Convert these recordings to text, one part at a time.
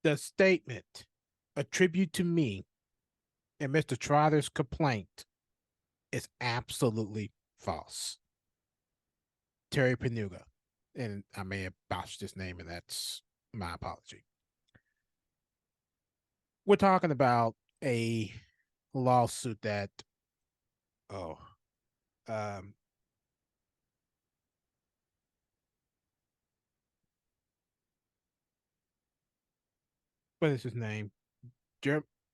The statement attributed to me in Mr. Trotter's complaint is absolutely false. Terry Pegula, and I may have botched his name, and that's my apology. We're talking about a lawsuit that, oh, um, what is his name?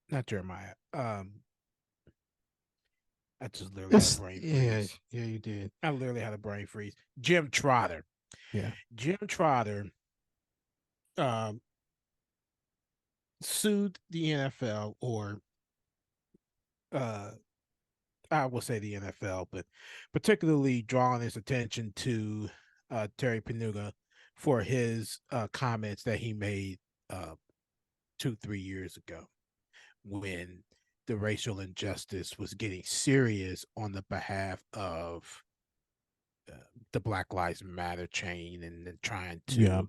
Not Jeremiah. I just literally had a It's brain yeah, freeze. yeah, you did. I literally had a brain freeze. Jim Trotter. Yeah. Jim Trotter um, sued the NFL, or uh, I will say the NFL, but particularly drawing his attention to Terry Pegula for his comments that he made uh, 2, 3 years ago when the racial injustice was getting serious on the behalf of the Black Lives Matter chain, and then trying Yeah.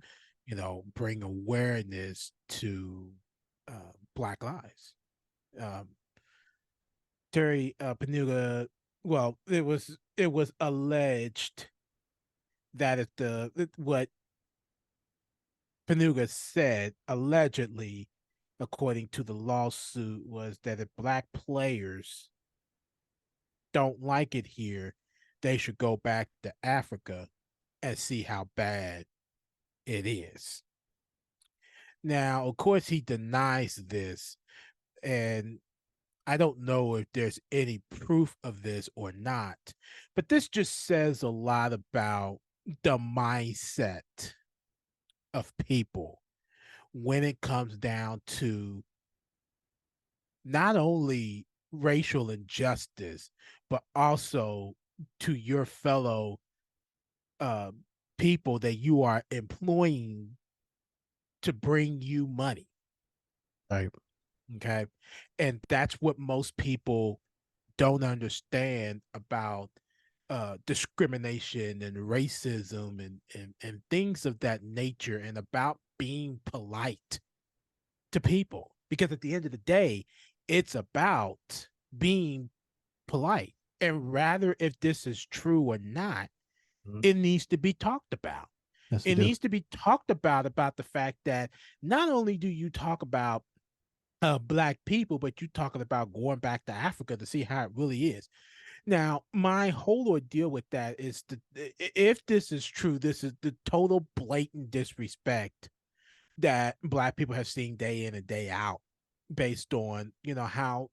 to, bring awareness to Black lives. Um, Terry Pegula, well, it was alleged that what Pegula said allegedly, according to the lawsuit, was that if black players don't like it here, they should go back to Africa and see how bad it is. Now, of course, he denies this, and I don't know if there's any proof of this or not, but this just says a lot about the mindset of people when it comes down to not only racial injustice, but also to your fellow uh, people that you are employing to bring you money. Right. Okay. And that's what most people don't understand about discrimination and racism and things of that nature, and about being polite to people. Because at the end of the day, it's about being polite. And rather, if this is true or not, Mhm. it needs to be talked about. Yes, you It do. needs to be talked about the fact that not only do you talk about black people, but you talking about going back to Africa to see how it really is. Now, my whole ordeal with that is if this is true, this is the total blatant disrespect that black people have seen day in and day out, based on how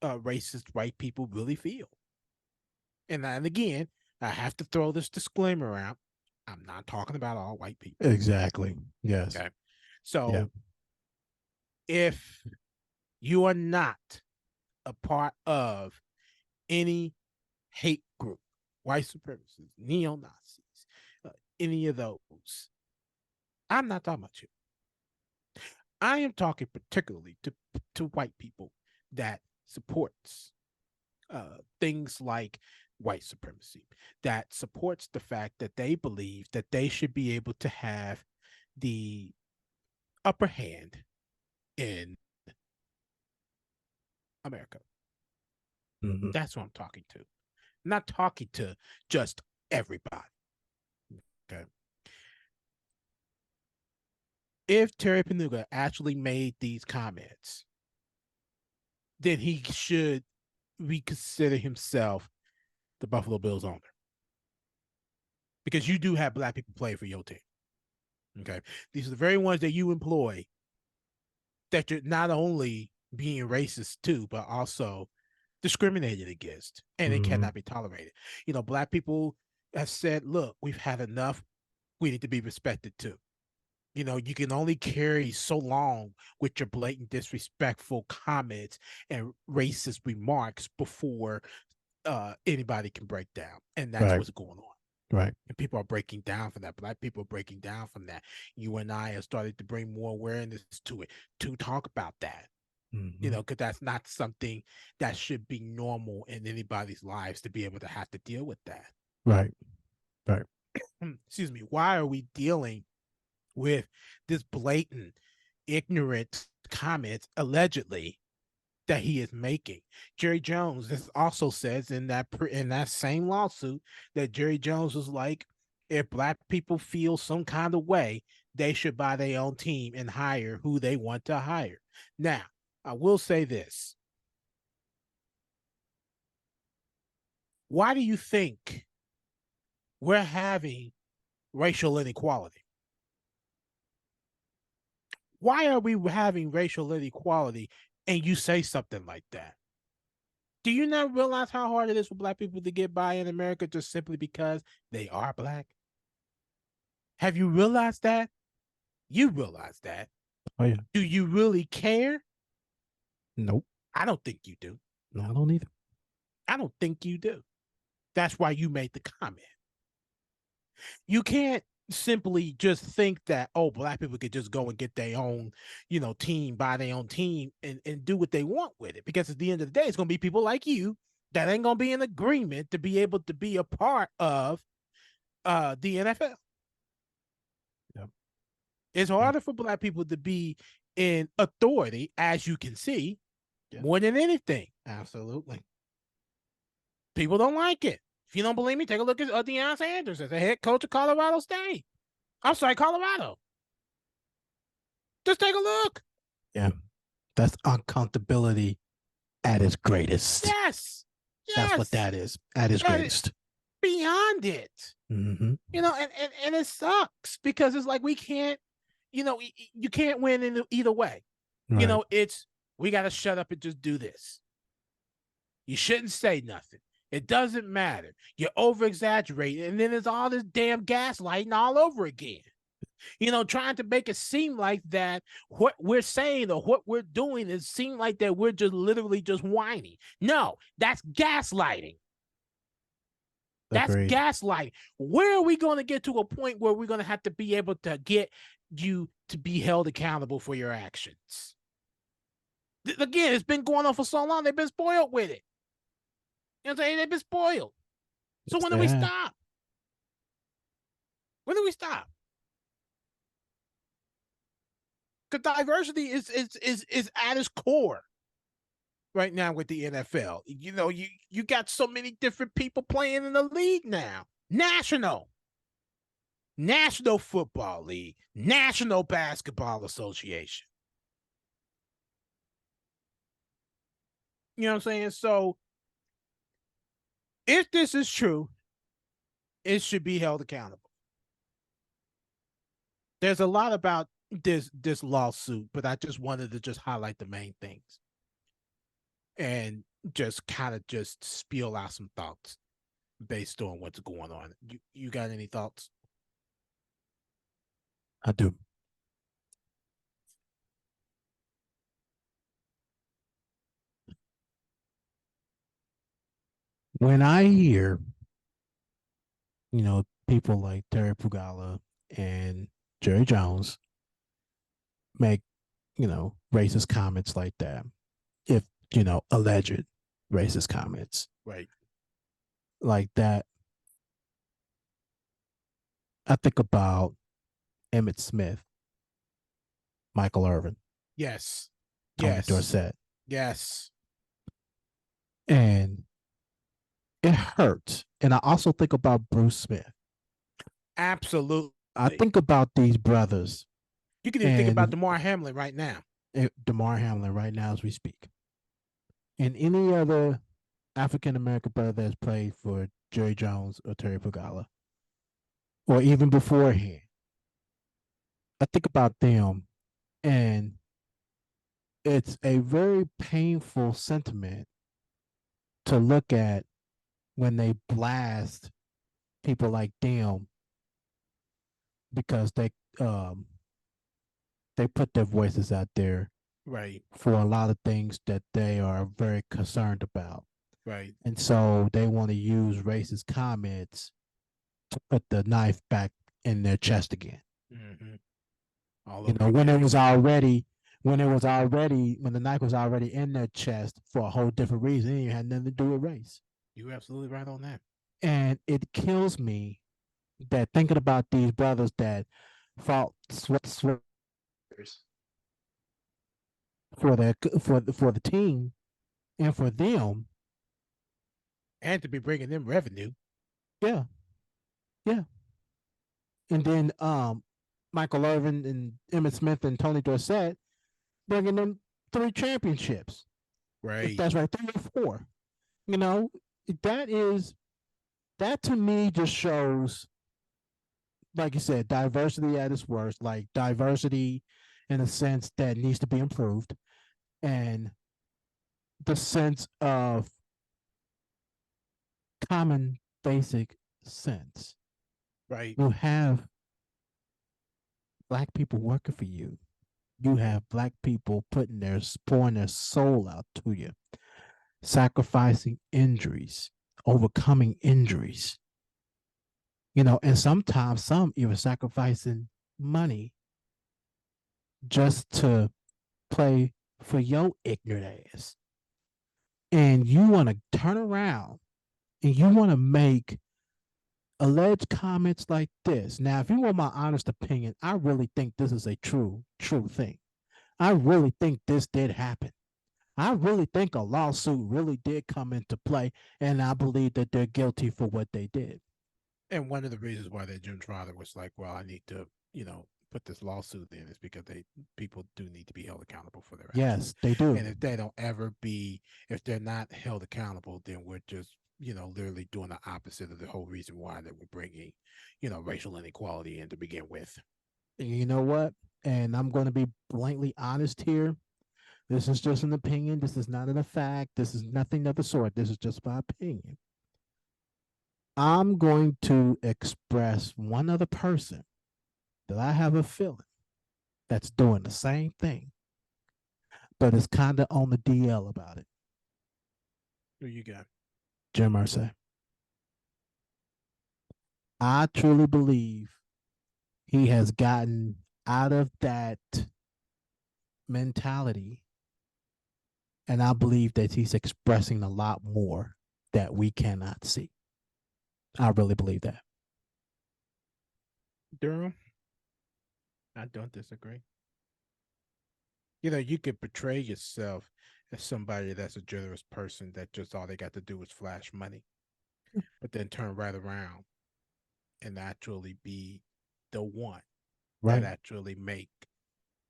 racist white people really feel. And again, I have to throw this disclaimer out. I'm not talking about all white people. Exactly. Yes. Okay. Yeah. So if you are not a part of any hate group, white supremacists, neo Nazis, any of those, I'm not talking about you. I am talking particularly to white people that supports things like white supremacy, that supports the fact that they believe that they should be able to have the upper hand in America. Hmm. That's what I'm talking to. I'm not talking to just everybody. Okay. If Terry Pegula actually made these comments, then he should reconsider himself the Buffalo Bills owner, because you do have black people playing for your team. Okay. These are the very ones that you employ, that you're not only being racist too, but also discriminated against, and it Hmm. cannot be tolerated. Black people have said, look, we've had enough. We need to be respected too. You can only carry so long with your blatant disrespectful comments and racist remarks before anybody can break down. And that's Right. what's going on. Right. And people are breaking down from that. Black people are breaking down from that. You and I have started to bring more awareness to it, to talk about that, Hmm. because that's not something that should be normal in anybody's lives, to be able to have to deal with that. Right. Right. Excuse me. Why are we dealing with this blatant ignorant comments allegedly that he is making. Jerry Jones, this also says in that same lawsuit that Jerry Jones was like, if black people feel some kind of way, they should buy their own team and hire who they want to hire. Now, I will say this. Why do you think we're having racial inequality? Why are we having racial inequality and you say something like that? Do you not realize how hard it is for black people to get by in America just simply because they are black? Have you realized that? You realize that. Oh yeah. Do you really care? Nope. I don't think you do. No, I don't either. I don't think you do. That's why you made the comment. You can't simply just think that, oh, black people could just go and get their own, team, buy their own team and do what they want with it. Because at the end of the day, it's going to be people like you that ain't going to be in agreement to be able to be a part of the NFL. Yep. It's harder for black people to be in authority, as you can see, more than anything. Absolutely. People don't like it. If you don't believe me, take a look at Deion Sanders as the head coach of Colorado State. I'm sorry, Colorado. Just take a look. Yeah. That's accountability at its greatest. Yes. That's what that is. At its greatest. Beyond it. Mm-hmm. And it sucks because it's like we can't, you can't win in either way. Right. It's we got to shut up and just do this. You shouldn't say nothing. It doesn't matter. You're over exaggerating, and then it's all this damn gaslighting all over again. Trying to make it seem like that what we're saying or what we're doing is seem like that we're just literally just whining. No, that's gaslighting. That's gaslighting. Where are we going to get to a point where we're going to have to be able to get you to be held accountable for your actions? Again, it's been going on for so long. They've been spoiled with it. You know what I'm saying? They've been spoiled. So when do we stop? When do we stop? Because diversity is at its core right now with the NFL. You got so many different people playing in the league now. National Football League, National Basketball Association. You know what I'm saying? So if this is true, it should be held accountable. There's a lot about this lawsuit, but I just wanted to just highlight the main things and just kind of just spiel out some thoughts based on what's going on. You got any thoughts? I do. When I hear, people like Terry Pegula and Jerry Jones make, racist comments like that, if, alleged racist comments. Right. Like that, I think about Emmett Smith, Michael Irvin. Yes. Tony Dorsett. Yes. And it hurts. And I also think about Bruce Smith. Absolutely. I think about these brothers. You can even think about Damar Hamlin right now. Damar Hamlin right now as we speak. And any other African-American brother that's played for Jerry Jones or Terry Pegula, or even beforehand. I think about them, and it's a very painful sentiment to look at when they blast people like them because they put their voices out there, right, for a lot of things that they are very concerned about, right, and so they want to use racist comments to put the knife back in their chest again. Mm-hmm. When the knife was already in their chest for a whole different reason, it had nothing to do with race. You're absolutely right on that. And it kills me that thinking about these brothers that fought sweat for the team and for them. And to be bringing them revenue. Yeah, yeah. And then Michael Irvin and Emmitt Smith and Tony Dorsett bringing them 3 championships. If Right. that's right, 3 or 4. You know, that is that to me just shows, like you said, diversity at its worst, like diversity in a sense that needs to be improved, and the sense of common basic sense. Right. You have black people working for you. You have black people pouring their soul out to you, sacrificing injuries, overcoming injuries. And sometimes some even sacrificing money just to play for your ignorant ass. And you want to turn around and you want to make alleged comments like this. Now, if you want my honest opinion, I really think this is a true thing. I really think this did happen. I really think a lawsuit really did come into play, and I believe that they're guilty for what they did. And one of the reasons why that Jim's father was like, well, I need to, put this lawsuit in is because people do need to be held accountable for their actions. Yes, they do. And if they're not held accountable, then we're just, literally doing the opposite of the whole reason why that we're bringing, racial inequality in to begin with. And you know what? And I'm going to be blatantly honest here. This is just an opinion. This is not a fact. This is nothing of the sort. This is just my opinion. I'm going to express one other person that I have a feeling that's doing the same thing, but is kind of on the DL about it. Who you got? Jim Irsay. I truly believe he has gotten out of that mentality, and I believe that he's expressing a lot more that we cannot see. I really believe that. Durham? I don't disagree. You could portray yourself as somebody that's a generous person that just all they got to do is flash money, but then turn right around and actually be the one that Right. actually make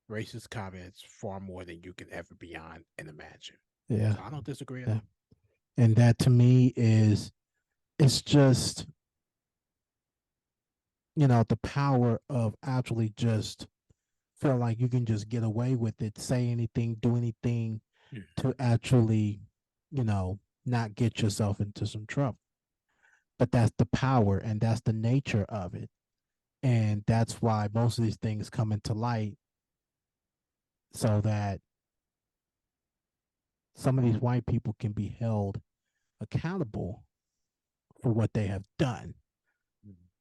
racist comments far more than you can ever beyond and imagine. Yeah. So I don't disagree at Yeah. all. And that to me is, it's just, the power of actually just feel like you can just get away with it, say anything, do anything to actually, not get yourself into some trouble. But that's the power and that's the nature of it. And that's why most of these things come into light, so that some of these white people can be held accountable for what they have done.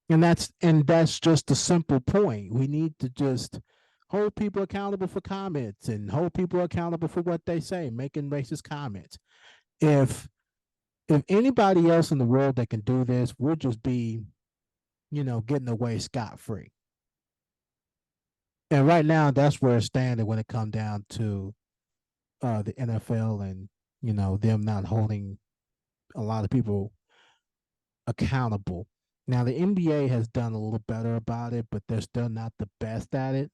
And that's just a simple point. We need to just hold people accountable for comments and hold people accountable for what they say, making racist comments. If if anybody else in the world that can do this, we'll just be, getting away scot free. And right now, that's where it's standing when it comes down to the NFL and them not holding a lot of people accountable. Now the NBA has done a little better about it, but they're still not the best at it.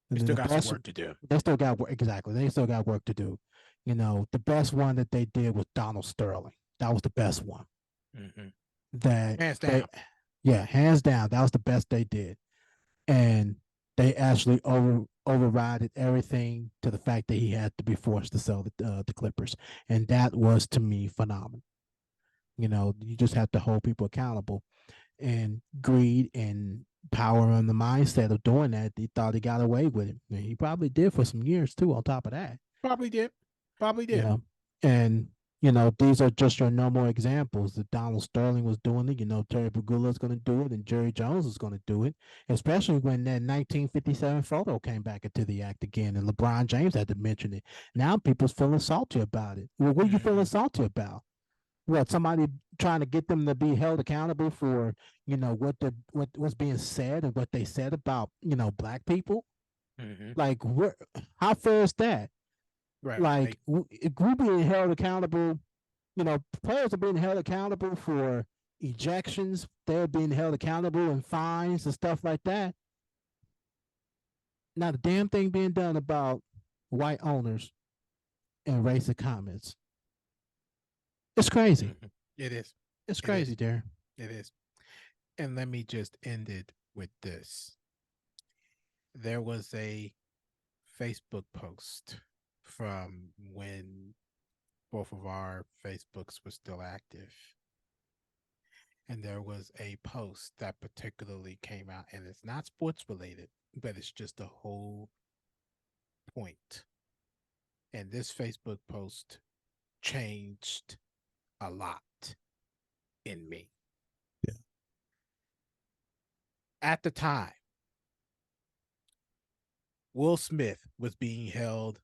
You And then still the got some best, work to do. they still got work. Exactly, they still got work to do. The best one that they did was Donald Sterling. That was the best one. Mm-hmm. That Hands they, down. yeah, hands down, that was the best they did. And they actually overrided everything to the fact that he had to be forced to sell the Clippers, and that was to me phenomenal. You just have to hold people accountable, and greed and power and the mindset of doing that, he thought he got away with it. And he probably did for some years too, on top of that. Probably did. Probably You did. know, and these are just your normal examples. That Donald Sterling was doing it. Terry Pegula is going to do it, and Jerry Jones is going to do it. Especially when that 1957 photo came back into the act again, and LeBron James had to mention it. Now people's feeling salty about it. Well, what are you feeling salty about? What, somebody trying to get them to be held accountable for what's being said and what they said about black people? Mm-hmm. Like, how fair is that? Right. Like we being held accountable, players are being held accountable for ejections. They're being held accountable and fines and stuff like that. Not a damn thing being done about white owners and racist comments. It's crazy. Mhm. It is. It's It is. crazy, Darren. It is. And let me just end it with this. There was a Facebook post from when both of our Facebooks were still active. And there was a post that particularly came out, and it's not sports related, but it's just a whole point. And this Facebook post changed a lot in me. Yeah. At the time, Will Smith was being held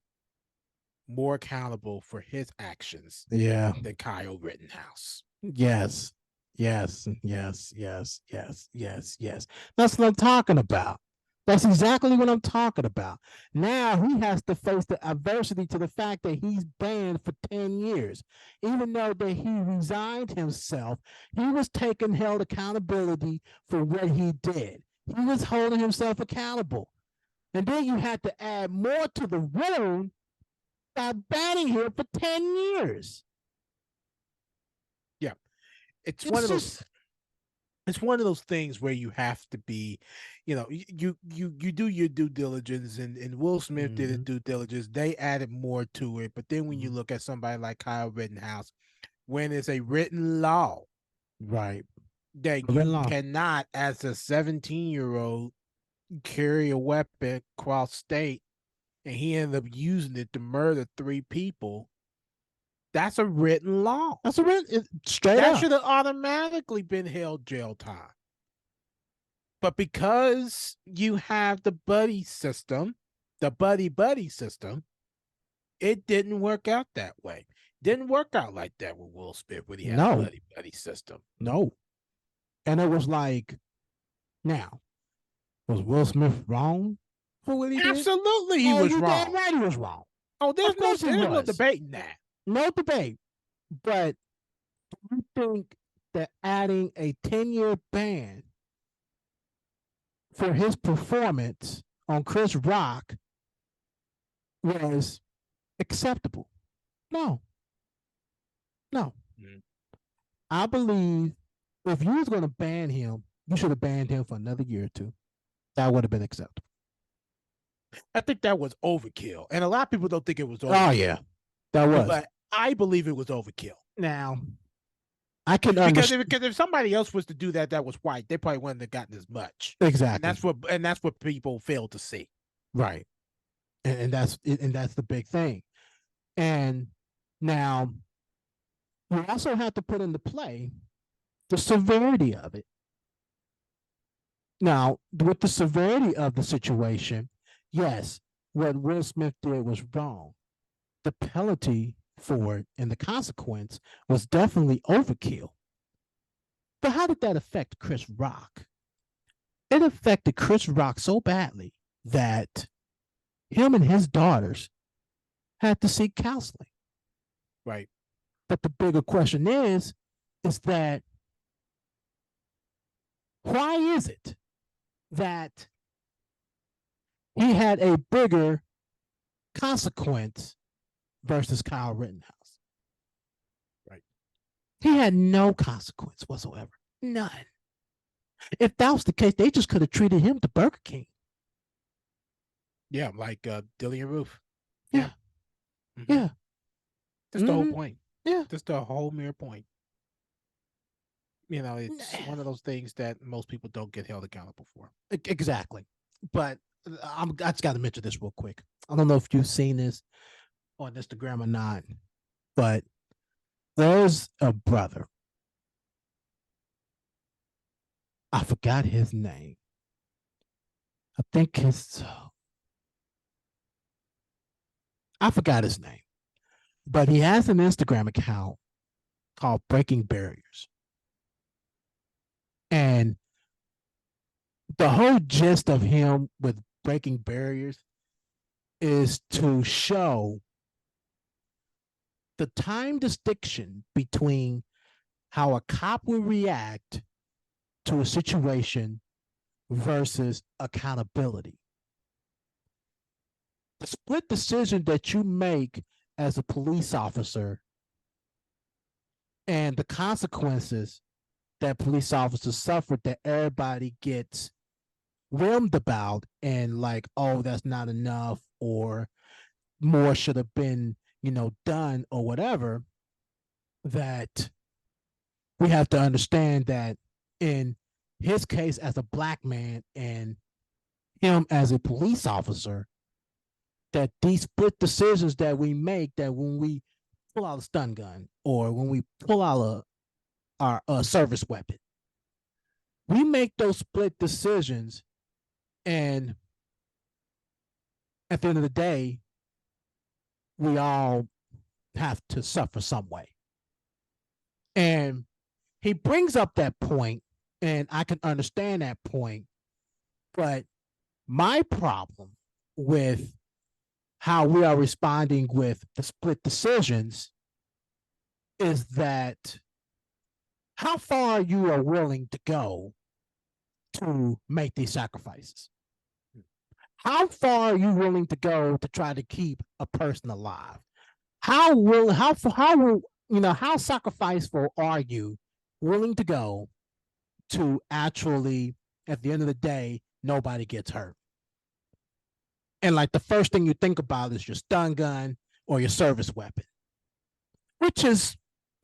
more accountable for his actions Yeah. than Kyle Rittenhouse. Yes. Yes. Yes. Yes. Yes. Yes. Yes. That's what I'm talking about. That's exactly what I'm talking about. Now he has to face the adversity to the fact that he's banned for 10 years. Even though that he resigned himself, he was taking held accountability for what he did. He was holding himself accountable. And then you had to add more to the wound by banning him for 10 years. Yeah. It's one of those it's one of those things where you have to be, you do your due diligence, and Will Smith did his due diligence. They added more to it. But then when you look at somebody like Kyle Rittenhouse, when it's a written law Right. that you cannot, as a 17-year-old, carry a weapon across state, and he ended up using it to murder 3 people, that's a written law. That's a written straight that up. should have automatically been held jail time. But because you have the buddy system, the buddy system, it didn't work out that way. Didn't work out like that with Will Smith when he had a buddy system. No. And it was like, now, was Will Smith wrong for what he did? Absolutely, he was wrong. Damn right he was wrong. Oh, there's no debating that. No debate. But do you think that adding a 10-year ban for his performance on Chris Rock was acceptable? No. I believe if you was going to ban him, you should have banned him for another year or 2. That would have been acceptable. I think that was overkill. And a lot of people don't think it was overkill. Oh, yeah. That was. But I believe it was overkill. Now, I can understand. Because if somebody else was to do that was white, they probably wouldn't have gotten as much. Exactly. And that's what people fail to see. Right. And that's the big thing. And now we also have to put into play the severity of it. Now, with the severity of the situation, yes, what Will Smith did was wrong. The penalty for it and the consequence was definitely overkill. But how did that affect Chris Rock? It affected Chris Rock so badly that him and his daughters had to seek counseling. Right. But the bigger question is that why is it that he had a bigger consequence versus Kyle Rittenhouse? Right. He had no consequence whatsoever. None. If that was the case, they just could have treated him to Burger King. Yeah, like Dillian Roof. Yeah. Mm-hmm. Yeah. That's the whole point. Yeah. That's the whole mere point. It's one of those things that most people don't get held accountable for. Exactly. But I just got to mention this real quick. I don't know if you've seen this on Instagram or not, but there's a brother. I forgot his name. I think I forgot his name, but he has an Instagram account called Breaking Barriers. And the whole gist of him with Breaking Barriers is to show the time distinction between how a cop will react to a situation versus accountability. The split decision that you make as a police officer and the consequences that police officers suffer that everybody gets whimmed about and like, oh, that's not enough, or more should have been, done or whatever, that we have to understand that in his case as a black man and him as a police officer, that these split decisions that we make, that when we pull out a stun gun or when we pull out our service weapon, we make those split decisions, and at the end of the day, we all have to suffer some way. And he brings up that point, and I can understand that point. But my problem with how we are responding with the split decisions is that how far you are willing to go to make these sacrifices. How far are you willing to go to try to keep a person alive? How sacrificeful are you willing to go to actually, at the end of the day, nobody gets hurt? And like the first thing you think about is your stun gun or your service weapon, which is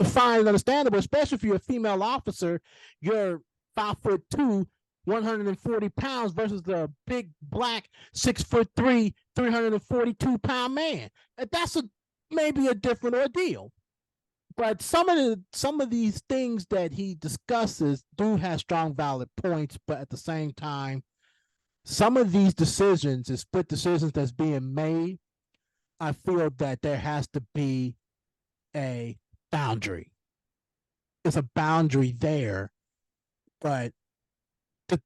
fine and understandable, especially if you're a female officer. You're 5'2", 140 pounds versus the big black 6'3", 342-pound man. That's maybe a different ordeal. But some of these things that he discusses do have strong, valid points. But at the same time, some of these decisions and split decisions that's being made, I feel that there has to be a boundary. There's a boundary there, but the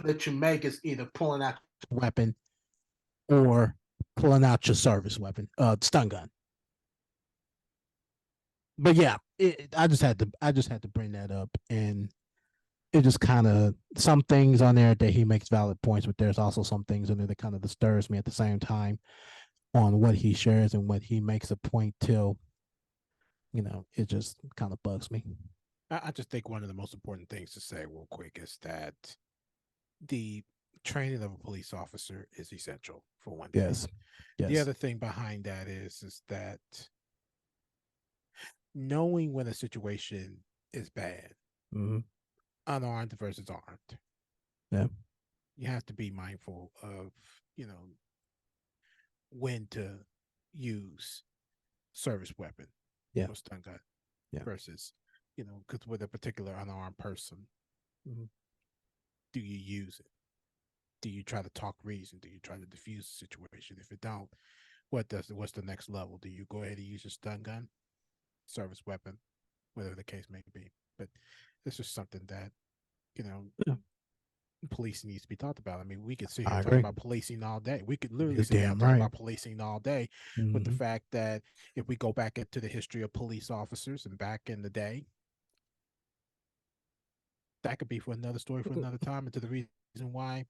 that you make is either pulling out your weapon or pulling out your service weapon, stun gun. But yeah, I just had to bring that up, and it just kind of, some things on there that he makes valid points, but there's also some things in there that kind of disturbs me at the same time on what he shares and what he makes a point till, it just kind of bugs me. I just think one of the most important things to say real quick is that the training of a police officer is essential, for one thing. Yes. The other thing behind that is that knowing when a situation is bad, unarmed versus armed. Yeah. You have to be mindful of, when to use service weapon or stun gun versus, because with a particular unarmed person, do you use it? Do you try to talk reason? Do you try to diffuse the situation? If it don't, what's the next level? Do you go ahead and use your stun gun, service weapon, whatever the case may be? But it's just something that, policing needs to be talked about. I mean, we could sit here and talk about policing all day. We could literally sit here and talk about policing all day, with the fact that if we go back into the history of police officers and back in the day, that could be for another story for another time, and to the reason why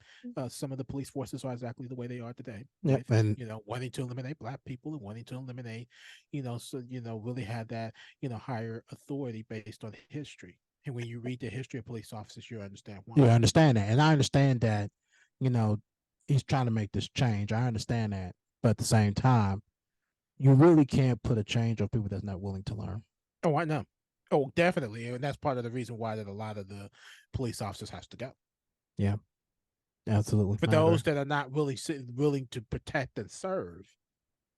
some of the police forces are exactly the way they are today. Yeah, and wanting to eliminate black people and wanting to eliminate, really have that, higher authority based on history. And when you read the history of police officers, you understand why. You understand that, and I understand that, he's trying to make this change. I understand that, but at the same time, you really can't put a change on people that's not willing to learn. Oh, I know. Oh, definitely, and that's part of the reason why that a lot of the police officers has to go. Yeah, absolutely. For those that are not really willing to protect and serve,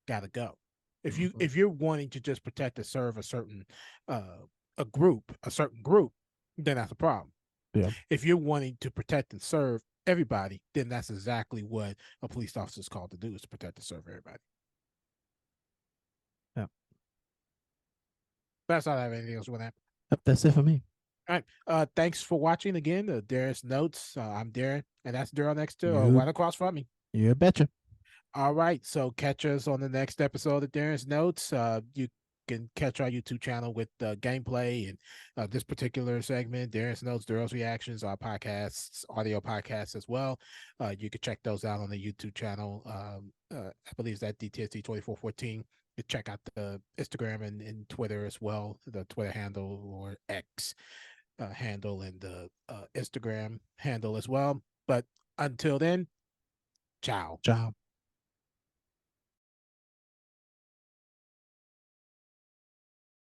gotta go. If you're wanting to just protect and serve a certain a certain group, then that's a problem. Yeah. If you're wanting to protect and serve everybody, then that's exactly what a police officer is called to do, is to protect and serve everybody. Yeah. That's all I have. Anything else with that? That's it for me. All right. Thanks for watching again. Darren's Notes. I'm Darren, and that's Darren next to right across from me. You betcha. All right. So catch us on the next episode of Darren's Notes. You can catch our YouTube channel with gameplay and this particular segment, Darren's Notes, Darrell's Reactions, our podcasts, audio podcasts as well. You can check those out on the YouTube channel. I believe it's at DTSD2414. You check out the Instagram and Twitter as well, the Twitter handle or X handle and the Instagram handle as well. But until then, ciao. Ciao.